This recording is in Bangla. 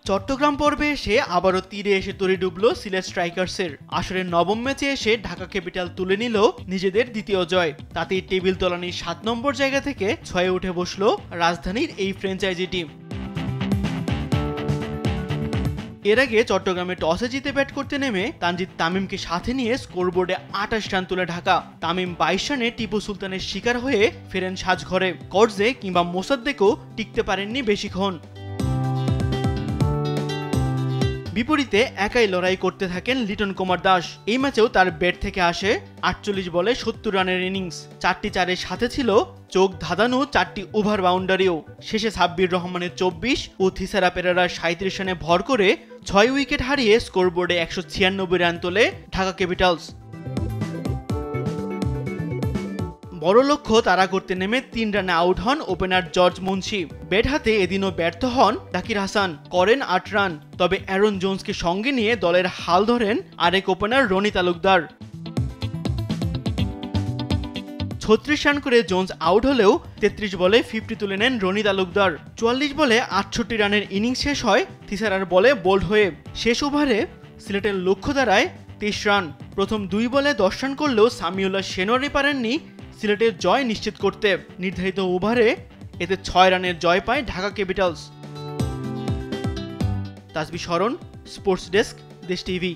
চট্টগ্রাম পর্বে এসে আবারও তীরে এসে তরি ডুবল সিলেট স্ট্রাইকার্সের। আসরের নবম ম্যাচে এসে ঢাকা ক্যাপিটাল তুলে নিল নিজেদের দ্বিতীয় জয়। তাতেই টেবিল তলানির ৭ নম্বর জায়গা থেকে ৬-এ উঠে বসল রাজধানীর এই ফ্র্যাঞ্চাইজি টিম। এর আগে চট্টগ্রামে টসে জিতে ব্যাট করতে নেমে তানজিদ তামিমকে সাথে নিয়ে স্কোরবোর্ডে ২৮ রান তুলে ঢাকা। তামিম ২২ রানে টিপু সুলতানের শিকার হয়ে ফেরেন সাজঘরে। কর্জে কিংবা মোসাদ্দেকও টিকতে পারেননি বেশিক্ষণ। বিপরীতে একাই লড়াই করতে থাকেন লিটন কুমার দাস। এই ম্যাচেও তার ব্যাট থেকে আসে ৪৮ বলে ৭০ রানের ইনিংস। ৪টি চারের সাথে ছিল চোখ ধাঁধানো ৪টি ওভার বাউন্ডারিও। শেষে সাব্বির রহমানের ২৪ ও থিসারা পেরেরার ৩৭ রানে ভর করে ৬ উইকেট হারিয়ে স্কোরবোর্ডে ১৯৬ রান তোলে ঢাকা ক্যাপিটালস। বড় লক্ষ্য তাড়া করতে নেমে ৩ রানে আউট হন ওপেনার জর্জ মুন্সি। ব্যাট হাতে এদিনও ব্যর্থ হন জাকির হাসান, করেন ৮ রান। তবে অ্যারন জোন্সকে সঙ্গে নিয়ে দলের হাল ধরেন আরেক ওপেনার রনি তালুকদার। ৩৬ রান করে জোন্স আউট হলেও ৩৩ বলে ৫০ তুলে নেন রনি তালুকদার। ৪৪ বলে ৬৮ রানের ইনিংস শেষ হয় থিসারার বলে বোল্ড হয়ে। শেষ ওভারে সিলেটের লক্ষ্য দাঁড়ায় ২৩ রান। প্রথম ২ বলে ১০ রান করলেও সামিউল্লাহ শেনওয়ারি পারেননি সিলেটের জয় নিশ্চিত করতে। নির্ধারিত ওভারে এতে ৬ রানের জয় পায় ঢাকা ক্যাপিটালস। তাসবিহ শরণ, স্পোর্টস ডেস্ক, দেশ টিভি।